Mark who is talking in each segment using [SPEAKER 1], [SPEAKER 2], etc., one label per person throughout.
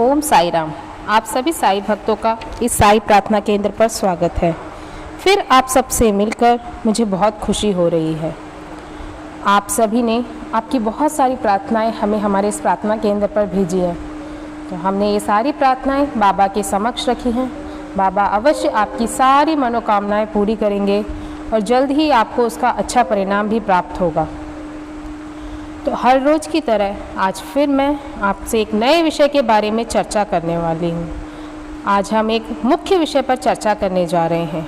[SPEAKER 1] ओम साई राम। आप सभी साई भक्तों का इस साई प्रार्थना केंद्र पर स्वागत है। फिर आप सबसे मिलकर मुझे बहुत खुशी हो रही है। आप सभी ने आपकी बहुत सारी प्रार्थनाएं हमें हमारे इस प्रार्थना केंद्र पर भेजी हैं, तो हमने ये सारी प्रार्थनाएं बाबा के समक्ष रखी हैं। बाबा अवश्य आपकी सारी मनोकामनाएं पूरी करेंगे और जल्द ही आपको उसका अच्छा परिणाम भी प्राप्त होगा। तो हर रोज़ की तरह आज फिर मैं आपसे एक नए विषय के बारे में चर्चा करने वाली हूँ। आज हम एक मुख्य विषय पर चर्चा करने जा रहे हैं।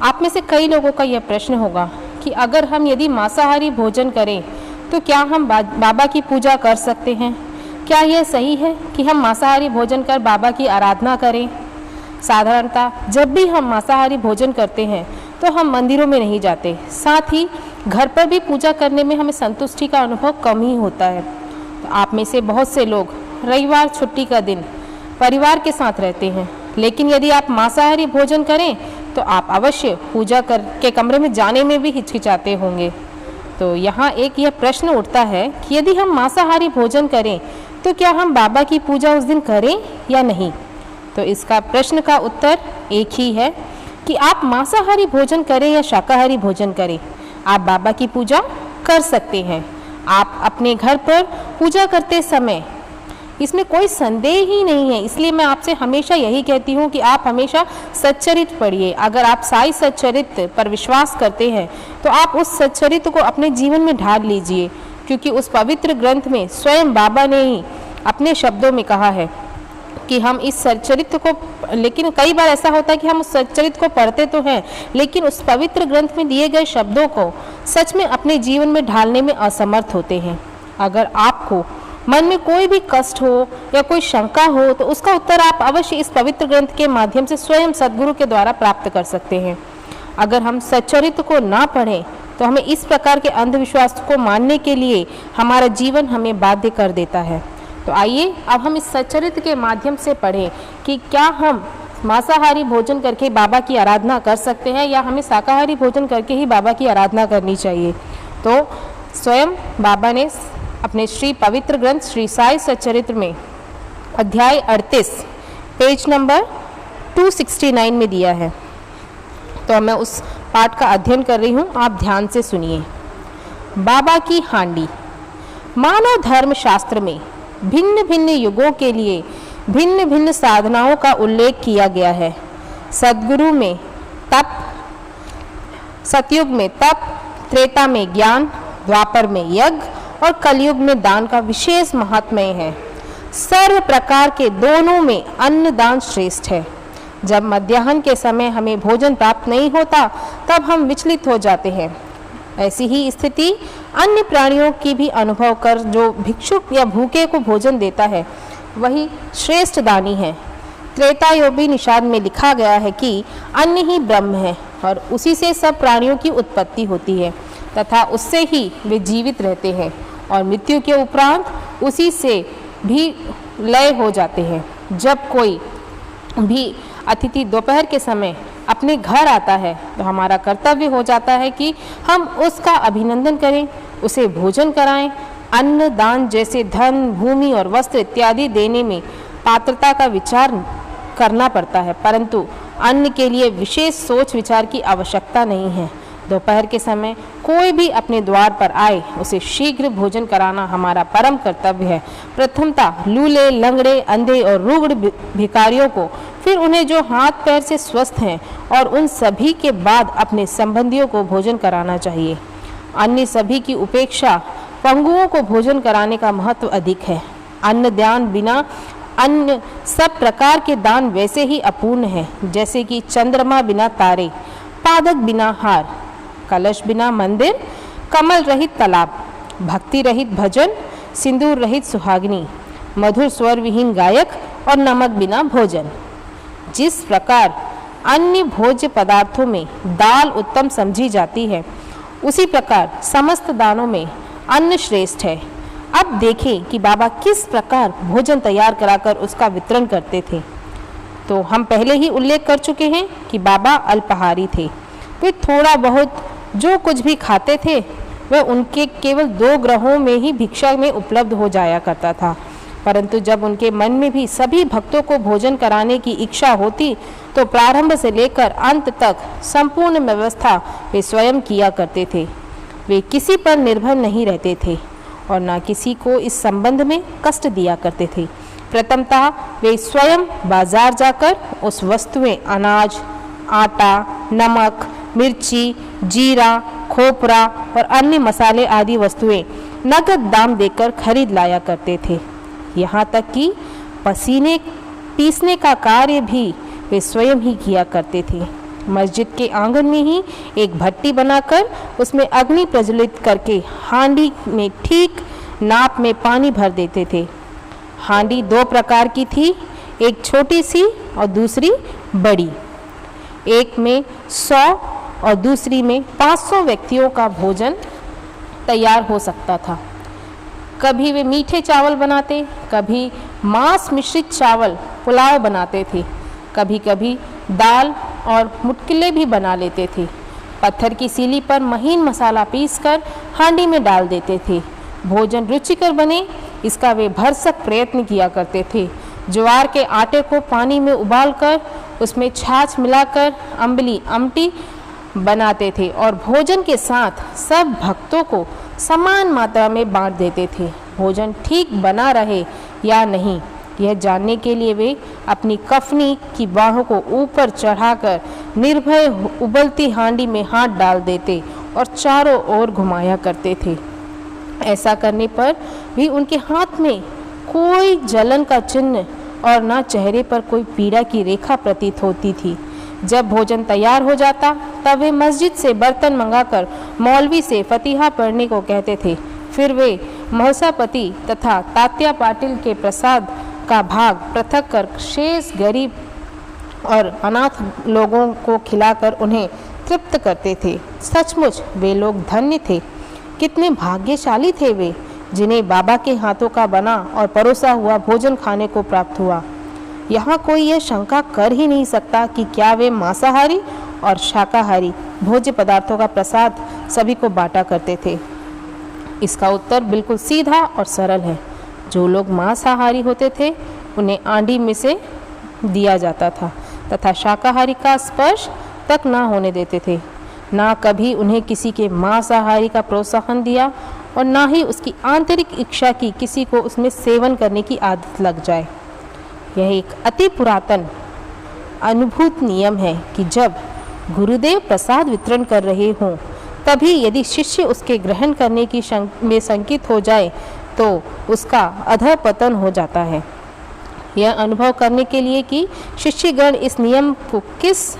[SPEAKER 1] आप में से कई लोगों का यह प्रश्न होगा कि अगर हम यदि मांसाहारी भोजन करें तो क्या हम बाबा की पूजा कर सकते हैं? क्या यह सही है कि हम मांसाहारी भोजन कर बाबा की आराधना करें? साधारणतः जब भी हम मांसाहारी भोजन करते हैं तो हम मंदिरों में नहीं जाते, साथ ही घर पर भी पूजा करने में हमें संतुष्टि का अनुभव कम ही होता है। तो आप में से बहुत से लोग रविवार छुट्टी का दिन परिवार के साथ रहते हैं, लेकिन यदि आप मांसाहारी भोजन करें तो आप अवश्य पूजा के कमरे में जाने में भी हिचकिचाते होंगे। तो यहाँ एक यह प्रश्न उठता है कि यदि हम मांसाहारी भोजन करें तो क्या हम बाबा की पूजा उस दिन करें या नहीं? तो इसका प्रश्न का उत्तर एक ही है कि आप मांसाहारी भोजन करें या शाकाहारी भोजन करें, आप बाबा की पूजा कर सकते हैं। आप अपने घर पर पूजा करते समय इसमें कोई संदेह ही नहीं है, इसलिए मैं आपसे हमेशा यही कहती हूँ कि आप हमेशा सच्चरित्र पढ़िए। अगर आप साई सच्चरित्र पर विश्वास करते हैं तो आप उस सच्चरित्र को अपने जीवन में ढाल लीजिए, क्योंकि उस पवित्र ग्रंथ में स्वयं बाबा ने ही अपने शब्दों में कहा है कि हम इस सच्चरित्र को, लेकिन कई बार ऐसा होता है कि हम उस सच्चरित्र को पढ़ते तो हैं लेकिन उस पवित्र ग्रंथ में दिए गए शब्दों को सच में अपने जीवन में ढालने में असमर्थ होते हैं। अगर आपको मन में कोई भी कष्ट हो या कोई शंका हो तो उसका उत्तर आप अवश्य इस पवित्र ग्रंथ के माध्यम से स्वयं सद्गुरु के द्वारा प्राप्त कर सकते हैं। अगर हम सच्चरित्र को ना पढ़ें तो हमें इस प्रकार के अंधविश्वास को मानने के लिए हमारा जीवन हमें बाध्य कर देता है। तो आइए अब हम इस सच्चरित्र के माध्यम से पढ़ें कि क्या हम मांसाहारी भोजन करके बाबा की आराधना कर सकते हैं या हमें शाकाहारी भोजन करके ही बाबा की आराधना करनी चाहिए। तो स्वयं बाबा ने अपने श्री पवित्र ग्रंथ श्री साई सच्चरित्र में अध्याय 38 पेज नंबर 269 में दिया है। तो मैं उस पाठ का अध्ययन कर रही हूँ, आप ध्यान से सुनिए। बाबा की हांडी। मानव धर्म शास्त्र में भिन्न भिन्न युगों के लिए भिन्न भिन्न साधनाओं का उल्लेख किया गया है। सद्गुरु में तप, सतयुग में तप, त्रेता में ज्ञान, द्वापर में यज्ञ और कलयुग में दान का विशेष महात्म्य है। सर्व प्रकार के दोनों में अन्न दान श्रेष्ठ है। जब मध्याह्न के समय हमें भोजन प्राप्त नहीं होता तब हम विचलित हो जाते हैं। ऐसी ही स्थिति अन्य प्राणियों की भी अनुभव कर जो भिक्षुक या भूखे को भोजन देता है वही श्रेष्ठ दानी है। त्रेता योगी निषाद में लिखा गया है कि अन्न ही ब्रह्म है और उसी से सब प्राणियों की उत्पत्ति होती है तथा उससे ही वे जीवित रहते हैं और मृत्यु के उपरांत उसी से भी लय हो जाते हैं। जब कोई भी अतिथि दोपहर के समय अपने घर आता है तो हमारा कर्तव्य हो जाता है कि हम उसका अभिनंदन करें, उसे भोजन कराएं। अन्न दान जैसे धन, भूमि और वस्त्र इत्यादि देने में पात्रता का विचार करना पड़ता है, परंतु अन्न के लिए विशेष सोच विचार की आवश्यकता नहीं है। दोपहर के समय कोई भी अपने द्वार पर आए उसे शीघ्र भोजन कराना हमारा परम कर्तव्य है। प्रथमतः लूले, लंगड़े, अंधे और रुग्ण भिखारियों को, फिर उन्हें जो हाथ पैर से स्वस्थ हैं और उन सभी के बाद अपने संबंधियों को भोजन कराना चाहिए। अन्य सभी की उपेक्षा पंगुओं को भोजन कराने का महत्व अधिक है। अन्न दान बिना अन्य सब प्रकार के दान वैसे ही अपूर्ण है, जैसे कि चंद्रमा बिना तारे, पादक बिना हार, कलश बिना मंदिर, कमल रहित तालाब, भक्ति रहित भजन, सिंदूर रहित सुहागिनी, मधुर स्वर विहीन गायक और नमक बिना भोजन। जिस प्रकार अन्य भोज्य पदार्थों में दाल उत्तम समझी जाती है उसी प्रकार समस्त दानों में अन्न श्रेष्ठ है। अब देखें कि बाबा किस प्रकार भोजन तैयार कराकर उसका वितरण करते थे। तो हम पहले ही उल्लेख कर चुके हैं कि बाबा अल्पाहारी थे। वे थोड़ा बहुत जो कुछ भी खाते थे वह उनके केवल 2 ग्रहों में ही भिक्षा में उपलब्ध हो जाया करता था। परंतु जब उनके मन में भी सभी भक्तों को भोजन कराने की इच्छा होती तो प्रारंभ से लेकर अंत तक संपूर्ण व्यवस्था वे स्वयं किया करते थे। वे किसी पर निर्भर नहीं रहते थे और न किसी को इस संबंध में कष्ट दिया करते थे। प्रथमतः वे स्वयं बाजार जाकर उस वस्तुएं अनाज, आटा, नमक, मिर्ची, जीरा, खोपरा और अन्य मसाले आदि वस्तुएं नगद दाम देकर खरीद लाया करते थे। यहाँ तक कि पसीने पीसने का कार्य भी वे स्वयं ही किया करते थे। मस्जिद के आंगन में ही एक भट्टी बनाकर उसमें अग्नि प्रज्वलित करके हांडी में ठीक नाप में पानी भर देते थे। हांडी दो प्रकार की थी, एक छोटी सी और दूसरी बड़ी। एक में 100 और दूसरी में 500 व्यक्तियों का भोजन तैयार हो सकता था। कभी वे मीठे चावल बनाते, कभी मांस मिश्रित चावल पुलाव बनाते थे, कभी कभी दाल और मुटकिले भी बना लेते थे। पत्थर की सीली पर महीन मसाला पीसकर हांडी में डाल देते थे। भोजन रुचिकर बने इसका वे भरसक प्रयत्न किया करते थे। ज्वार के आटे को पानी में उबालकर उसमें छाछ मिलाकर अम्बली आमटी बनाते थे और भोजन के साथ सब भक्तों को समान मात्रा में बांट देते थे। भोजन ठीक बना रहे या नहीं यह जानने के लिए वे अपनी कफनी की बाहों को ऊपर चढ़ाकर निर्भय उबलती हांडी में हाथ डाल देते और चारों ओर घुमाया करते थे। ऐसा करने पर भी उनके हाथ में कोई जलन का चिन्ह और न चेहरे पर कोई पीड़ा की रेखा प्रतीत होती थी। जब भोजन तैयार हो जाता तब वे मस्जिद से बर्तन मंगाकर मौलवी से फतिहा पढ़ने को कहते थे। फिर वे महसापति तथा तात्या पाटिल के प्रसाद का भाग पृथक कर शेष गरीब और अनाथ लोगों को खिलाकर उन्हें तृप्त करते थे। सचमुच वे लोग धन्य थे। कितने भाग्यशाली थे वे जिन्हें बाबा के हाथों का बना और परोसा हुआ भोजन खाने को प्राप्त हुआ। यहाँ कोई यह शंका कर ही नहीं सकता कि क्या वे मांसाहारी और शाकाहारी भोज्य पदार्थों का प्रसाद सभी को बांटा करते थे। इसका उत्तर बिल्कुल सीधा और सरल है। जो लोग मांसाहारी होते थे उन्हें आंडी में से दिया जाता था तथा शाकाहारी का स्पर्श तक ना होने देते थे। ना कभी उन्हें किसी के मांसाहारी का प्रोत्साहन दिया और ना ही उसकी आंतरिक इच्छा की किसी को उसमें सेवन करने की आदत लग जाए। यह एक अति पुरातन अनुभूत नियम है कि जब गुरुदेव प्रसाद वितरण कर रहे हों तभी यदि शिष्य उसके ग्रहण करने की में शंकित हो जाए तो उसका अधःपतन हो जाता है। यह अनुभव करने के लिए कि शिष्यगण इस नियम को किस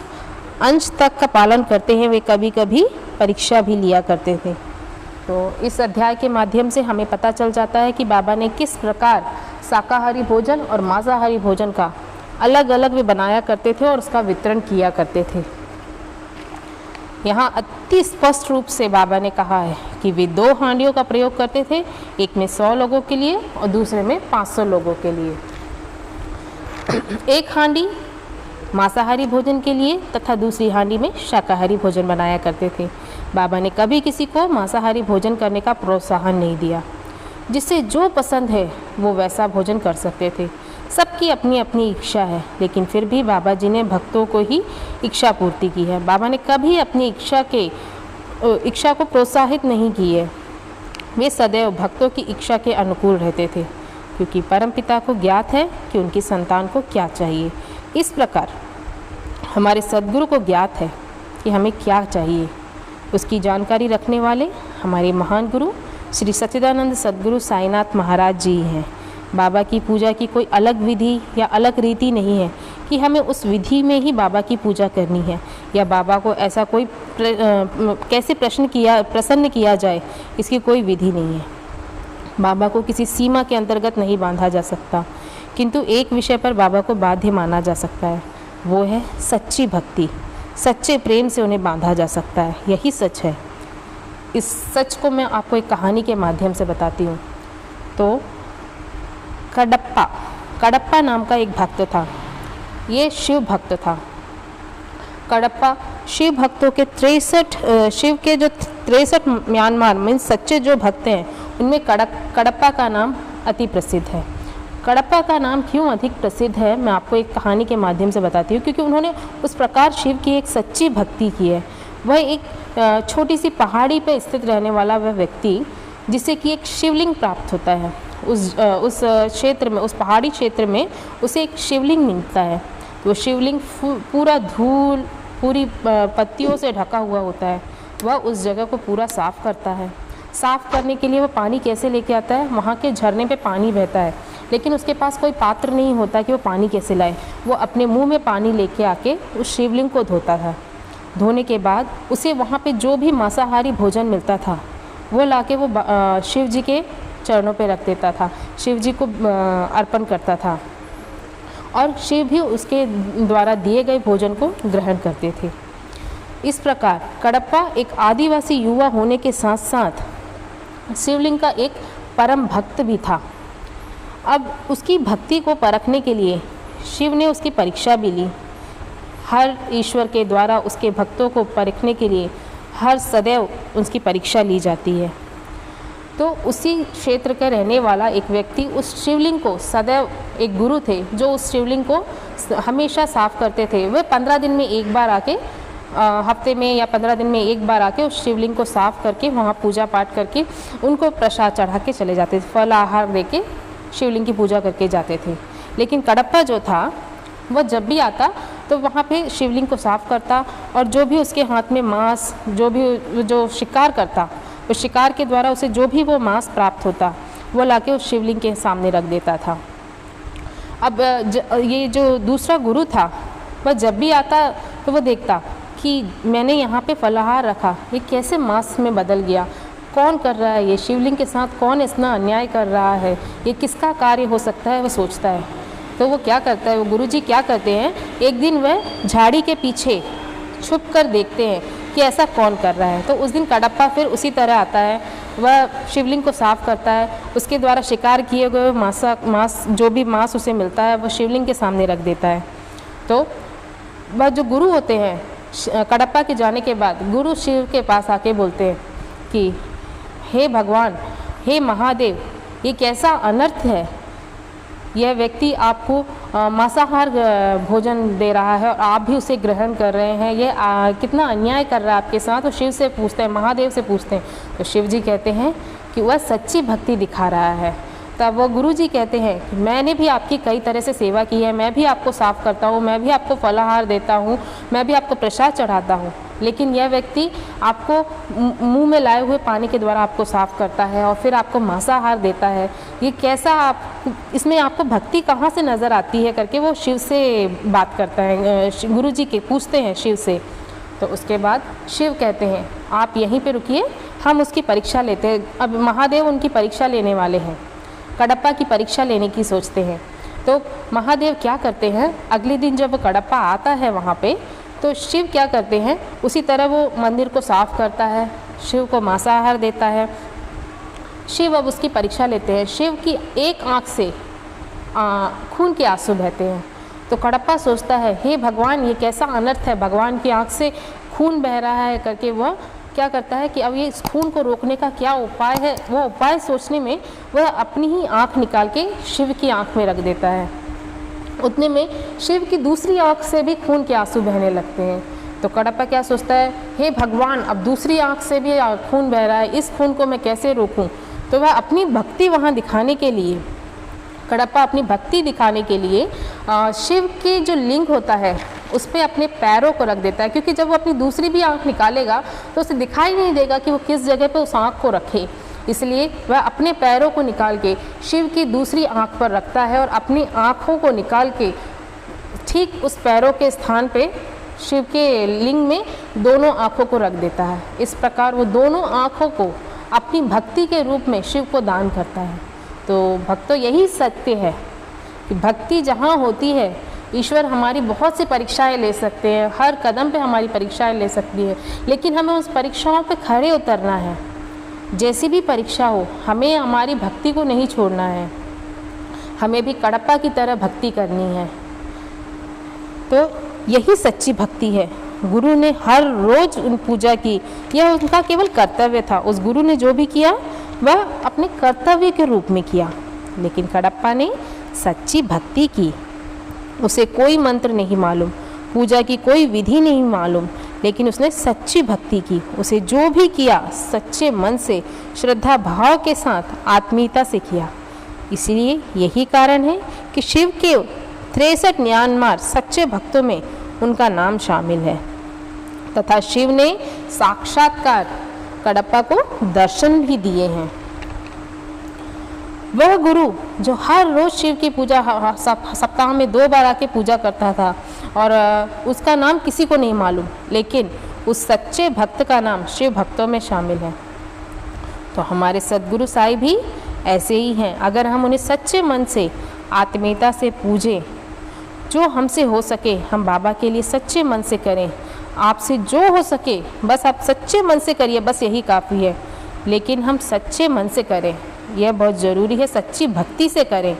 [SPEAKER 1] अंश तक का पालन करते हैं वे कभी कभी परीक्षा भी लिया करते थे। तो इस अध्याय के माध्यम से हमें पता चल जाता है कि बाबा ने किस प्रकार शाकाहारी भोजन और मांसाहारी भोजन का अलग अलग वे बनाया करते थे और उसका वितरण किया करते थे। यहाँ अति स्पष्ट रूप से बाबा ने कहा है कि वे 2 हांडियों का प्रयोग करते थे, एक में 100 लोगों के लिए और दूसरे में 500 लोगों के लिए। एक हांडी मांसाहारी भोजन के लिए तथा दूसरी हांडी में शाकाहारी भोजन बनाया करते थे। बाबा ने कभी किसी को मांसाहारी भोजन करने का प्रोत्साहन नहीं दिया। जिसे जो पसंद है वो वैसा भोजन कर सकते थे। सबकी अपनी अपनी इच्छा है, लेकिन फिर भी बाबा जी ने भक्तों को ही इच्छा पूर्ति की है। बाबा ने कभी अपनी इच्छा को प्रोत्साहित नहीं की है। वे सदैव भक्तों की इच्छा के अनुकूल रहते थे, क्योंकि परमपिता को ज्ञात है कि उनकी संतान को क्या चाहिए। इस प्रकार हमारे सद्गुरु को ज्ञात है कि हमें क्या चाहिए। उसकी जानकारी रखने वाले हमारे महान गुरु श्री सच्चिदानंद सद्गुरु साईनाथ महाराज जी हैं। बाबा की पूजा की कोई अलग विधि या अलग रीति नहीं है कि हमें उस विधि में ही बाबा की पूजा करनी है या बाबा को ऐसा कोई कैसे प्रसन्न किया जाए, इसकी कोई विधि नहीं है। बाबा को किसी सीमा के अंतर्गत नहीं बांधा जा सकता, किंतु एक विषय पर बाबा को बाध्य माना जा सकता है, वो है सच्ची भक्ति। सच्चे प्रेम से उन्हें बांधा जा सकता है, यही सच है। इस सच को मैं आपको एक कहानी के माध्यम से बताती हूँ। तो कडप्पा नाम का एक भक्त था। ये शिव भक्त था। कडप्पा शिव भक्तों के 63 शिव के जो 63 म्यांमार में सच्चे जो भक्त हैं उनमें कडप्पा का नाम अति प्रसिद्ध है। कडप्पा का नाम क्यों अधिक प्रसिद्ध है, मैं आपको एक कहानी के माध्यम से बताती हूँ। क्योंकि उन्होंने उस प्रकार शिव की एक सच्ची भक्ति की है। वह एक छोटी सी पहाड़ी पर स्थित रहने वाला वह व्यक्ति, जिसे कि एक शिवलिंग प्राप्त होता है। उस क्षेत्र में, उस पहाड़ी क्षेत्र में उसे एक शिवलिंग मिलता है। वो शिवलिंग पूरा धूल, पूरी पत्तियों से ढका हुआ होता है। वह उस जगह को पूरा साफ़ करता है। साफ़ करने के लिए वो पानी कैसे लेके आता है? वहाँ के झरने पे पानी बहता है, लेकिन उसके पास कोई पात्र नहीं होता कि वो पानी कैसे लाए। वो अपने मुंह में पानी लेके आके उस शिवलिंग को धोता था। धोने के बाद उसे वहाँ पे जो भी मांसाहारी भोजन मिलता था वो लाके वो शिव जी के चरणों पे रख देता था, शिव जी को अर्पण करता था, और शिव भी उसके द्वारा दिए गए भोजन को ग्रहण करते थे। इस प्रकार कडप्पा एक आदिवासी युवा होने के साथ साथ शिवलिंग का एक परम भक्त भी था। अब उसकी भक्ति को परखने के लिए शिव ने उसकी परीक्षा भी ली। हर ईश्वर के द्वारा उसके भक्तों को परखने के लिए हर सदैव उसकी परीक्षा ली जाती है। तो उसी क्षेत्र का रहने वाला एक व्यक्ति उस शिवलिंग को सदैव, एक गुरु थे जो उस शिवलिंग को हमेशा साफ़ करते थे। वे 15 दिन में एक बार आके, हफ्ते में या 15 दिन में एक बार आके उस शिवलिंग को साफ़ करके वहाँ पूजा पाठ करके उनको प्रसाद चढ़ा के चले जाते थे। फल आहार दे के शिवलिंग की पूजा करके जाते थे। लेकिन कडप्पा जो था वह जब भी आता तो वहाँ पे शिवलिंग को साफ़ करता, और जो भी उसके हाथ में मांस, जो शिकार करता, उस शिकार के द्वारा उसे जो भी वो मांस प्राप्त होता वो लाके उस शिवलिंग के सामने रख देता था। अब ये जो दूसरा गुरु था वह जब भी आता तो वो देखता कि मैंने यहाँ पे फलाहार रखा, ये कैसे मांस में बदल गया, कौन कर रहा है, ये शिवलिंग के साथ कौन इतना अन्याय कर रहा है, ये किसका कार्य हो सकता है, वो सोचता है। तो वो क्या करता है, वो गुरुजी क्या करते हैं, एक दिन वह झाड़ी के पीछे छुप कर देखते हैं कि ऐसा कौन कर रहा है। तो उस दिन कडप्पा फिर उसी तरह आता है, वह शिवलिंग को साफ़ करता है, उसके द्वारा शिकार किए गए मांस जो भी मांस उसे मिलता है वो शिवलिंग के सामने रख देता है। तो वह जो गुरु होते हैं, कडप्पा के जाने के बाद गुरु शिव के पास आके बोलते हैं कि हे भगवान, हे महादेव, ये कैसा अनर्थ है, यह व्यक्ति आपको मांसाहार भोजन दे रहा है और आप भी उसे ग्रहण कर रहे हैं, ये कितना अन्याय कर रहा है आपके साथ। तो शिव से पूछते हैं, महादेव से पूछते हैं, तो शिव जी कहते हैं कि वह सच्ची भक्ति दिखा रहा है। तब वो गुरु जी कहते हैं कि मैंने भी आपकी कई तरह से सेवा की है, मैं भी आपको साफ़ करता हूँ, मैं भी आपको फलाहार देता हूँ, मैं भी आपको प्रसाद चढ़ाता हूँ, लेकिन यह व्यक्ति आपको मुंह में लाए हुए पानी के द्वारा आपको साफ़ करता है और फिर आपको मांसाहार देता है। ये कैसा, आप इसमें आपको भक्ति कहाँ से नज़र आती है करके वो शिव से बात करता है, गुरु जी के पूछते हैं शिव से। तो उसके बाद शिव कहते हैं आप यहीं पे रुकिए, हम उसकी परीक्षा लेते हैं। अब महादेव उनकी परीक्षा लेने वाले हैं, कडप्पा की परीक्षा लेने की सोचते हैं। तो महादेव क्या करते हैं, अगले दिन जब कडप्पा आता है वहाँ पे, तो शिव क्या करते हैं, उसी तरह वो मंदिर को साफ़ करता है, शिव को मांसाहार देता है। शिव अब उसकी परीक्षा लेते हैं। शिव की एक आँख से खून के आंसू बहते हैं। तो कडप्पा सोचता है हे भगवान, ये कैसा अनर्थ है, भगवान की आँख से खून बह रहा है करके वह क्या करता है कि अब ये इस खून को रोकने का क्या उपाय है। वो उपाय सोचने में वह अपनी ही आँख निकाल के शिव की आँख में रख देता है। उतने में शिव की दूसरी आँख से भी खून के आंसू बहने लगते हैं। तो कडप्पा क्या सोचता है, हे भगवान, अब दूसरी आँख से भी खून बह रहा है, इस खून को मैं कैसे रोकूं। तो वह अपनी भक्ति वहाँ दिखाने के लिए, कडप्पा अपनी भक्ति दिखाने के लिए शिव की जो लिंग होता है उस पर अपने पैरों को रख देता है, क्योंकि जब वो अपनी दूसरी भी आँख निकालेगा तो उसे दिखाई नहीं देगा कि वो किस जगह पे उस आँख को रखे। इसलिए वह अपने पैरों को निकाल के शिव की दूसरी आँख पर रखता है और अपनी आँखों को निकाल के ठीक उस पैरों के स्थान पे शिव के लिंग में दोनों आँखों को रख देता है। इस प्रकार वो दोनों आँखों को अपनी भक्ति के रूप में शिव को दान करता है। तो भक्तों, यही सत्य है कि भक्ति जहाँ होती है, ईश्वर हमारी बहुत सी परीक्षाएं ले सकते हैं, हर कदम पे हमारी परीक्षाएं ले सकती है, लेकिन हमें उस परीक्षाओं पे खड़े उतरना है। जैसी भी परीक्षा हो, हमें हमारी भक्ति को नहीं छोड़ना है, हमें भी कडप्पा की तरह भक्ति करनी है। तो यही सच्ची भक्ति है। गुरु ने हर रोज उन पूजा की, यह उनका केवल कर्तव्य था। उस गुरु ने जो भी किया वह अपने कर्तव्य के रूप में किया, लेकिन कडप्पा ने सच्ची भक्ति की। उसे कोई मंत्र नहीं मालूम, पूजा की कोई विधि नहीं मालूम, लेकिन उसने सच्ची भक्ति की। उसे जो भी किया सच्चे मन से, श्रद्धा भाव के साथ, आत्मीयता से किया। इसलिए यही कारण है कि शिव के 63 म्यांमार सच्चे भक्तों में उनका नाम शामिल है तथा शिव ने साक्षात्कार कडप्पा को दर्शन भी दिए हैं। वह गुरु जो हर रोज शिव की पूजा सप्ताह में 2 बार आके पूजा करता था और उसका नाम किसी को नहीं मालूम, लेकिन उस सच्चे भक्त का नाम शिव भक्तों में शामिल है। तो हमारे सद्गुरु साईं भी ऐसे ही हैं। अगर हम उन्हें सच्चे मन से, आत्मीयता से पूजें, जो हमसे हो सके हम बाबा के लिए सच्चे मन से करें। आपसे जो हो सके बस आप सच्चे मन से करिए, बस यही काफ़ी है। लेकिन हम सच्चे मन से करें, यह बहुत ज़रूरी है। सच्ची भक्ति से करें।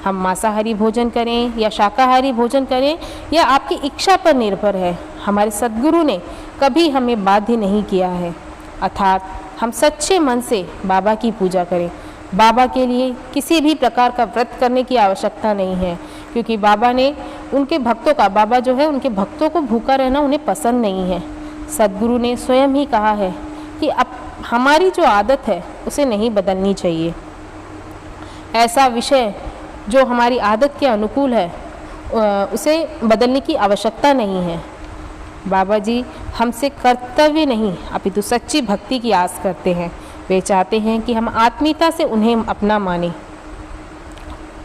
[SPEAKER 1] हम मांसाहारी भोजन करें या शाकाहारी भोजन करें, यह आपकी इच्छा पर निर्भर है। हमारे सद्गुरु ने कभी हमें बाध्य नहीं किया है। अर्थात हम सच्चे मन से बाबा की पूजा करें। बाबा के लिए किसी भी प्रकार का व्रत करने की आवश्यकता नहीं है, क्योंकि बाबा ने उनके भक्तों का, बाबा जो है उनके भक्तों को भूखा रहना उन्हें पसंद नहीं है। सद्गुरु ने स्वयं ही कहा है कि अब हमारी जो आदत है उसे नहीं बदलनी चाहिए। ऐसा विषय जो हमारी आदत के अनुकूल है उसे बदलने की आवश्यकता नहीं है। बाबा जी हमसे कर्तव्य नहीं अपितु सच्ची भक्ति की आस करते हैं। वे चाहते हैं कि हम आत्मीयता से उन्हें अपना माने।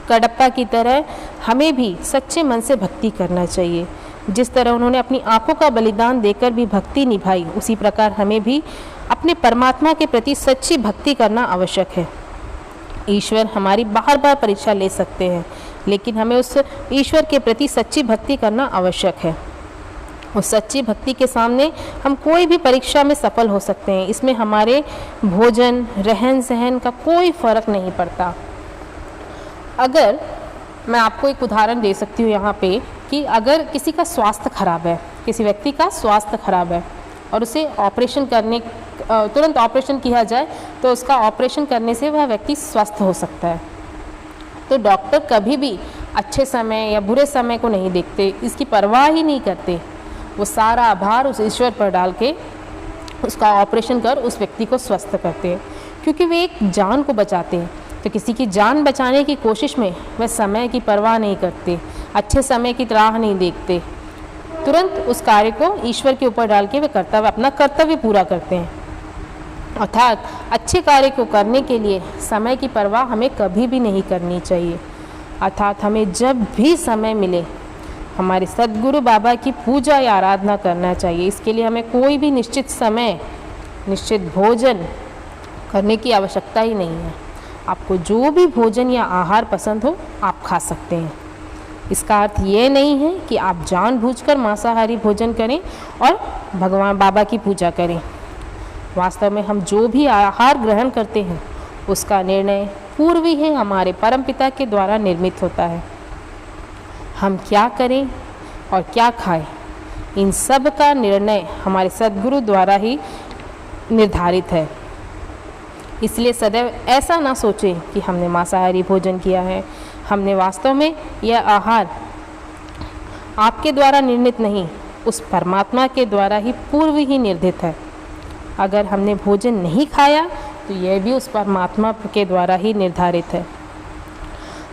[SPEAKER 1] कडप्पा की तरह हमें भी सच्चे मन से भक्ति करना चाहिए। जिस तरह उन्होंने अपनी आंखों का बलिदान देकर भी भक्ति निभाई, उसी प्रकार हमें भी अपने परमात्मा के प्रति सच्ची भक्ति करना आवश्यक है। ईश्वर हमारी बार बार परीक्षा ले सकते हैं, लेकिन हमें उस ईश्वर के प्रति सच्ची भक्ति करना आवश्यक है। उस सच्ची भक्ति के सामने हम कोई भी परीक्षा में सफल हो सकते हैं। इसमें हमारे भोजन, रहन सहन का कोई फर्क नहीं पड़ता। अगर मैं आपको एक उदाहरण दे सकती हूँ यहाँ पे कि अगर किसी का स्वास्थ्य खराब है, किसी व्यक्ति का स्वास्थ्य खराब है और उसे ऑपरेशन करने, तुरंत ऑपरेशन किया जाए तो उसका ऑपरेशन करने से वह व्यक्ति स्वस्थ हो सकता है। तो डॉक्टर कभी भी अच्छे समय या बुरे समय को नहीं देखते, इसकी परवाह ही नहीं करते। वो सारा आभार उस ईश्वर पर डाल के उसका ऑपरेशन कर उस व्यक्ति को स्वस्थ करते हैं, क्योंकि वे एक जान को बचाते हैं। तो किसी की जान बचाने की कोशिश में वह समय की परवाह नहीं करते, अच्छे समय की राह नहीं देखते, तुरंत उस कार्य को ईश्वर के ऊपर डाल के वे अपना कर्तव्य पूरा करते हैं। अर्थात अच्छे कार्य को करने के लिए समय की परवाह हमें कभी भी नहीं करनी चाहिए। अर्थात हमें जब भी समय मिले हमारे सद्गुरु बाबा की पूजा या आराधना करना चाहिए। इसके लिए हमें कोई भी निश्चित समय, निश्चित भोजन करने की आवश्यकता ही नहीं है। आपको जो भी भोजन या आहार पसंद हो आप खा सकते हैं। इसका अर्थ ये नहीं है कि आप जानबूझकर मांसाहारी भोजन करें और भगवान बाबा की पूजा करें। वास्तव में हम जो भी आहार ग्रहण करते हैं उसका निर्णय पूर्व ही हमारे परमपिता के द्वारा निर्मित होता है। हम क्या करें और क्या खाएं, इन सब का निर्णय हमारे सद्गुरु द्वारा ही निर्धारित है। इसलिए सदैव ऐसा ना सोचें कि हमने मांसाहारी भोजन किया है। हमने वास्तव में यह आहार आपके द्वारा निर्मित नहीं, उस परमात्मा के द्वारा ही पूर्व ही निर्धारित है। अगर हमने भोजन नहीं खाया तो यह भी उस परमात्मा के द्वारा ही निर्धारित है।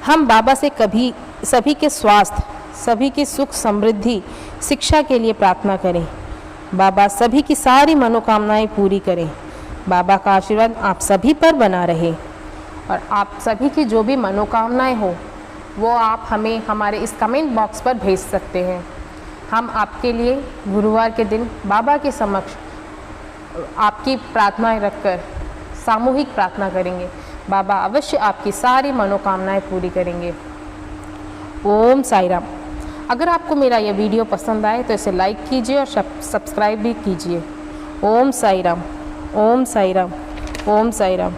[SPEAKER 1] हम बाबा से कभी सभी के स्वास्थ्य, सभी की सुख समृद्धि, शिक्षा के लिए प्रार्थना करें। बाबा सभी की सारी मनोकामनाएं पूरी करें। बाबा का आशीर्वाद आप सभी पर बना रहे और आप सभी की जो भी मनोकामनाएं हो वो आप हमें हमारे इस कमेंट बॉक्स पर भेज सकते हैं। हम आपके लिए गुरुवार के दिन बाबा के समक्ष आपकी प्रार्थनाएं रखकर सामूहिक प्रार्थना करेंगे। बाबा अवश्य आपकी सारी मनोकामनाएं पूरी करेंगे। ओम साई राम। अगर आपको मेरा यह वीडियो पसंद आए तो इसे लाइक कीजिए और सब्सक्राइब भी कीजिए। ओम साई राम, ओम साई राम, ओम साई राम।